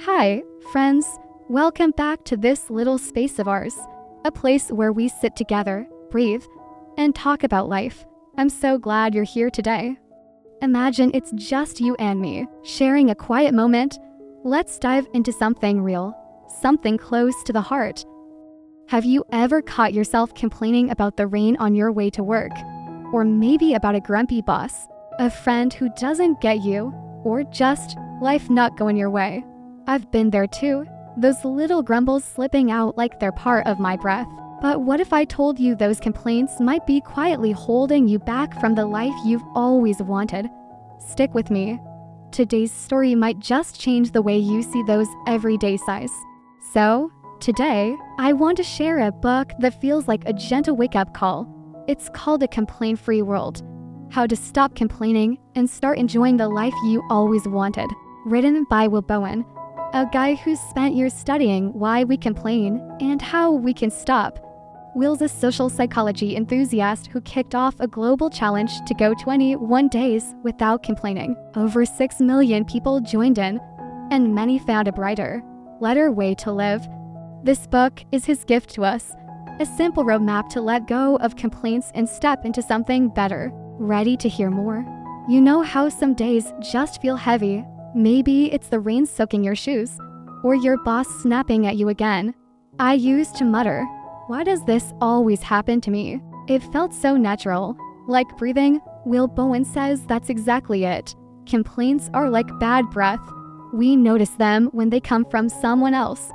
Hi, friends. Welcome back to this little space of ours, a place where we sit together, breathe, and talk about life. I'm so glad you're here today. Imagine it's just you and me, sharing a quiet moment. Let's dive into something real, something close to the heart. Have you ever caught yourself complaining about the rain on your way to work? Or maybe about a grumpy boss, a friend who doesn't get you, or just life not going your way? I've been there too, those little grumbles slipping out like they're part of my breath. But what if I told you those complaints might be quietly holding you back from the life you've always wanted? Stick with me. Today's story might just change the way you see those everyday sighs. So, today, I want to share a book that feels like a gentle wake-up call. It's called A Complaint-Free World: How to Stop Complaining and Start Enjoying the Life You Always Wanted. Written by Will Bowen, a guy who's spent years studying why we complain and how we can stop. Will's a social psychology enthusiast who kicked off a global challenge to go 21 days without complaining. Over 6 million people joined in, and many found a brighter, lighter way to live. This book is his gift to us, a simple roadmap to let go of complaints and step into something better. Ready to hear more? You know how some days just feel heavy? Maybe it's the rain soaking your shoes, or your boss snapping at you again. I used to mutter, "Why does this always happen to me?" It felt so natural, like breathing. Will Bowen says that's exactly it. Complaints are like bad breath. We notice them when they come from someone else,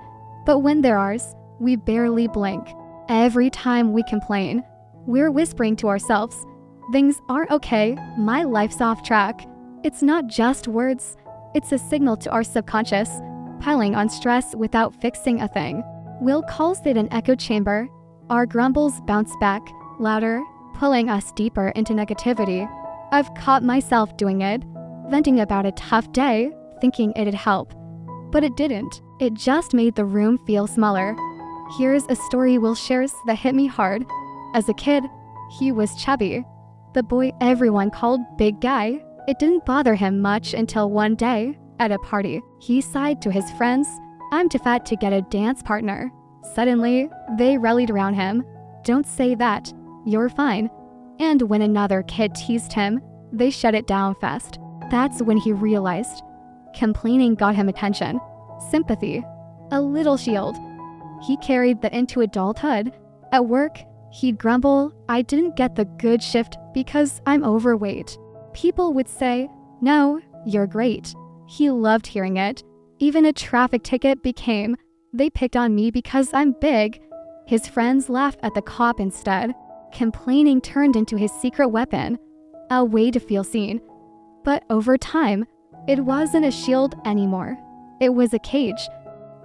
but when they're ours, we barely blink. Every time we complain, we're whispering to ourselves, "Things aren't okay, my life's off track." It's not just words. It's a signal to our subconscious, piling on stress without fixing a thing. Will calls it an echo chamber. Our grumbles bounce back, louder, pulling us deeper into negativity. I've caught myself doing it, venting about a tough day, thinking it'd help. But it didn't. It just made the room feel smaller. Here's a story Will shares that hit me hard. As a kid, he was chubby, the boy everyone called Big Guy. It didn't bother him much until one day, at a party, he sighed to his friends, "I'm too fat to get a dance partner." Suddenly, they rallied around him. "Don't say that, you're fine." And when another kid teased him, they shut it down fast. That's when he realized complaining got him attention, sympathy, a little shield. He carried that into adulthood. At work, he'd grumble, "I didn't get the good shift because I'm overweight." People would say, "No, you're great." He loved hearing it. Even a traffic ticket became, "They picked on me because I'm big." His friends laughed at the cop instead. Complaining turned into his secret weapon, a way to feel seen. But over time, it wasn't a shield anymore. It was a cage.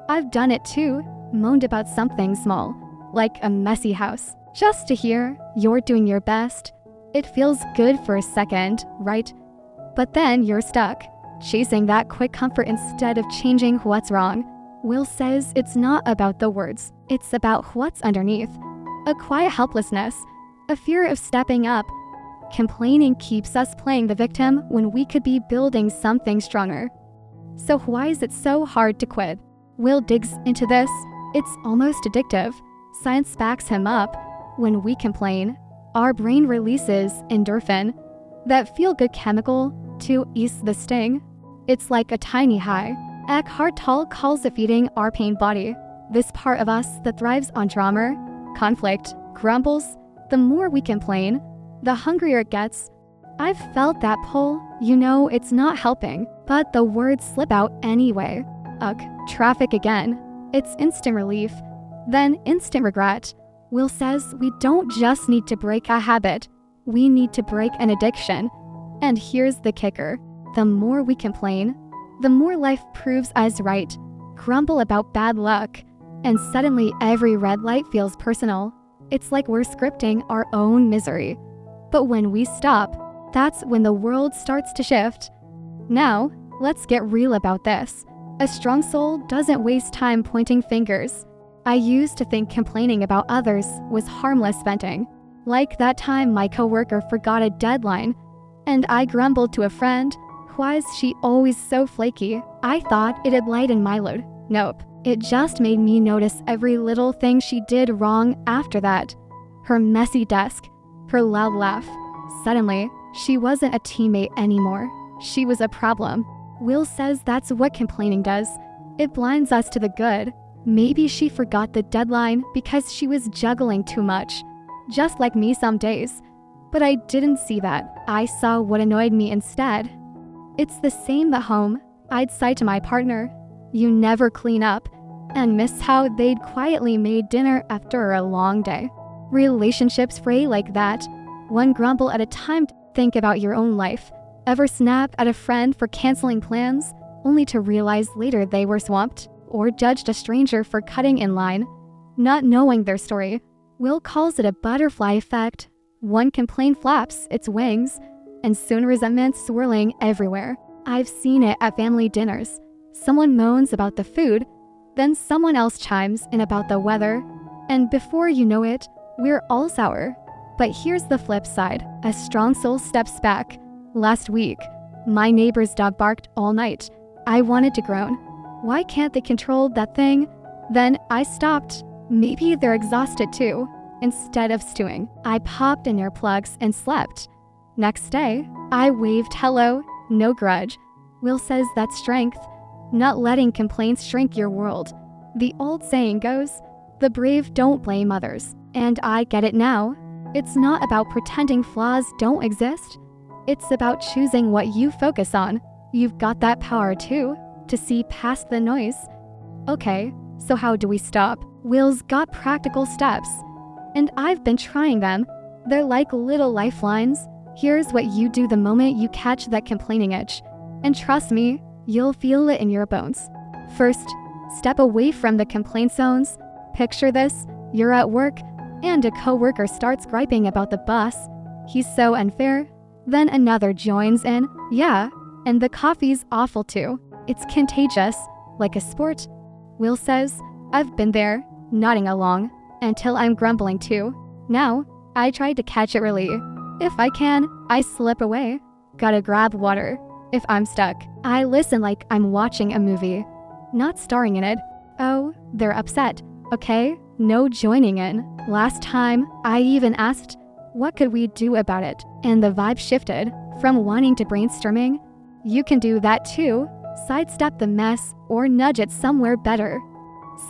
I've done it too, moaned about something small, like a messy house, just to hear, "You're doing your best." It feels good for a second, right? But then you're stuck, chasing that quick comfort instead of changing what's wrong. Will says it's not about the words, it's about what's underneath. A quiet helplessness, a fear of stepping up. Complaining keeps us playing the victim when we could be building something stronger. So why is it so hard to quit? Will digs into this. It's almost addictive. Science backs him up. When we complain, our brain releases endorphin, that feel-good chemical, to ease the sting. It's like a tiny high. Eckhart Tolle calls it feeding our pain body. This part of us that thrives on drama, conflict, grumbles. The more we complain, the hungrier it gets. I've felt that pull. You know it's not helping, but the words slip out anyway. Ugh, traffic again. It's instant relief, then instant regret. Will says we don't just need to break a habit, we need to break an addiction. And here's the kicker. The more we complain, the more life proves us right. Grumble about bad luck, and suddenly every red light feels personal. It's like we're scripting our own misery. But when we stop, that's when the world starts to shift. Now, let's get real about this. A strong soul doesn't waste time pointing fingers. I used to think complaining about others was harmless venting. Like that time my coworker forgot a deadline, and I grumbled to a friend, "Why is she always so flaky?" I thought it'd lighten my load. Nope. It just made me notice every little thing she did wrong after that. Her messy desk, her loud laugh. Suddenly, she wasn't a teammate anymore. She was a problem. Will says that's what complaining does. It blinds us to the good. Maybe she forgot the deadline because she was juggling too much. Just like me some days. But I didn't see that. I saw what annoyed me instead. It's the same at home. I'd say to my partner, "You never clean up," and miss how they'd quietly made dinner after a long day. Relationships fray like that. One grumble at a time. Think about your own life. Ever snap at a friend for canceling plans, only to realize later they were swamped? Or judged a stranger for cutting in line, not knowing their story? Will calls it a butterfly effect. One complaint flaps its wings, and soon resentment swirling everywhere. I've seen it at family dinners. Someone moans about the food, then someone else chimes in about the weather, and before you know it, we're all sour. But here's the flip side. A strong soul steps back. Last week, my neighbor's dog barked all night. I wanted to groan. Why can't they control that thing? Then I stopped. Maybe they're exhausted too. Instead of stewing, I popped in earplugs and slept. Next day, I waved hello, no grudge. Will says that's strength, not letting complaints shrink your world. The old saying goes, the brave don't blame others. And I get it now. It's not about pretending flaws don't exist. It's about choosing what you focus on. You've got that power too, to see past the noise. Okay, so how do we stop? Will's got practical steps, and I've been trying them. They're like little lifelines. Here's what you do the moment you catch that complaining itch. And trust me, you'll feel it in your bones. First, step away from the complaint zones. Picture this, you're at work, and a coworker starts griping about the boss. He's so unfair. Then another joins in, yeah, and the coffee's awful too. It's contagious, like a sport. Will says, I've been there, nodding along, until I'm grumbling too. Now, I try to catch it really. If I can, I slip away. Gotta grab water. If I'm stuck, I listen like I'm watching a movie, not starring in it. Oh, they're upset. Okay, no joining in. Last time, I even asked, what could we do about it? And the vibe shifted from wanting to brainstorming. You can do that too. Sidestep the mess or nudge it somewhere better.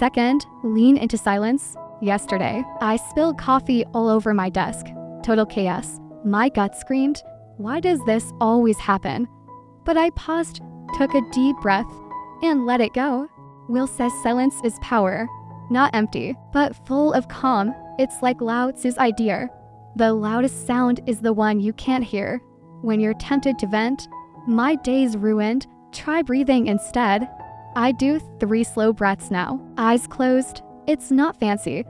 Second, lean into silence. Yesterday, I spilled coffee all over my desk. Total chaos. My gut screamed, why does this always happen? But I paused, took a deep breath, and let it go. Will says silence is power. Not empty, but full of calm. It's like Lao Tzu's idea. The loudest sound is the one you can't hear. When you're tempted to vent, my day's ruined, try breathing instead. I do 3 slow breaths now, eyes closed. It's not fancy,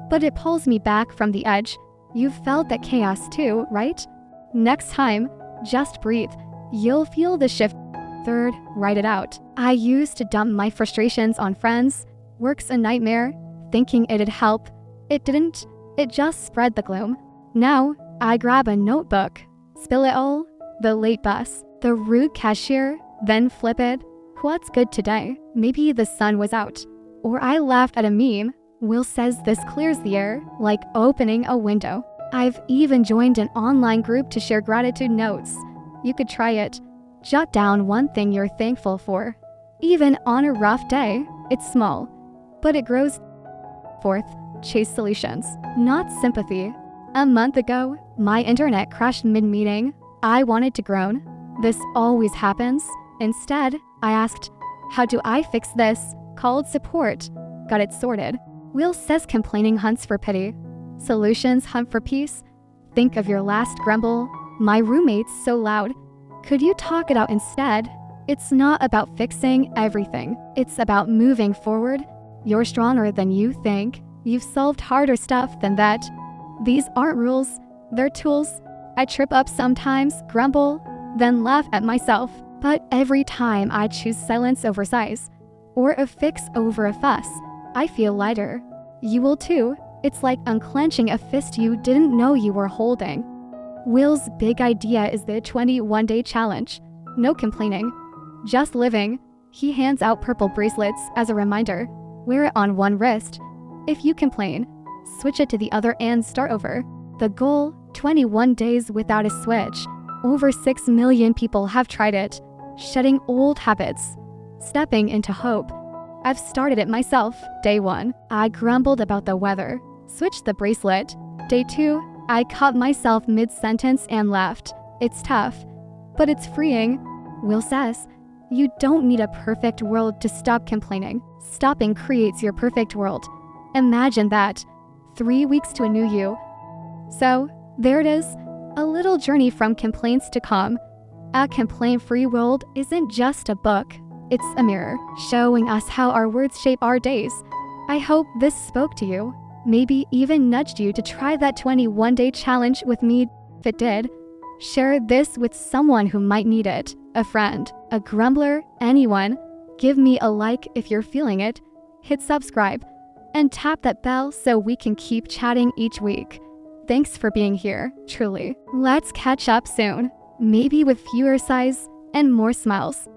but it pulls me back from the edge. You've felt that chaos too, right? Next time, just breathe. You'll feel the shift. Third, write it out. I used to dump my frustrations on friends. Work's a nightmare, thinking it'd help. It didn't. It just spread the gloom. Now, I grab a notebook, spill it all, the late bus, the rude cashier, then flip it. What's good today? Maybe the sun was out. Or I laughed at a meme. Will says this clears the air, like opening a window. I've even joined an online group to share gratitude notes. You could try it. Jot down one thing you're thankful for. Even on a rough day, it's small, but it grows. Fourth, chase solutions, not sympathy. A month ago, my internet crashed mid-meeting. I wanted to groan. This always happens. Instead, I asked, how do I fix this? Called support. Got it sorted. Will says complaining hunts for pity. Solutions hunt for peace. Think of your last grumble. My roommate's so loud. Could you talk it out instead? It's not about fixing everything. It's about moving forward. You're stronger than you think. You've solved harder stuff than that. These aren't rules, they're tools. I trip up sometimes, grumble, then laugh at myself. But every time I choose silence over size, or a fix over a fuss, I feel lighter. You will too. It's like unclenching a fist you didn't know you were holding. Will's big idea is the 21-day challenge. No complaining, just living. He hands out purple bracelets as a reminder. Wear it on one wrist. If you complain, switch it to the other and start over. The goal, 21 days without a switch. Over 6 million people have tried it. Shedding old habits. Stepping into hope. I've started it myself. Day 1, I grumbled about the weather. Switched the bracelet. Day 2, I caught myself mid-sentence and left. It's tough, but it's freeing. Will says, you don't need a perfect world to stop complaining. Stopping creates your perfect world. Imagine that. 3 weeks to a new you. So, there it is. A little journey from complaints to calm. A complaint-free world isn't just a book. It's a mirror, showing us how our words shape our days. I hope this spoke to you. Maybe even nudged you to try that 21-day challenge with me. If it did, share this with someone who might need it. A friend, a grumbler, anyone. Give me a like if you're feeling it. Hit subscribe and tap that bell so we can keep chatting each week. Thanks for being here, truly. Let's catch up soon. Maybe with fewer sighs and more smiles.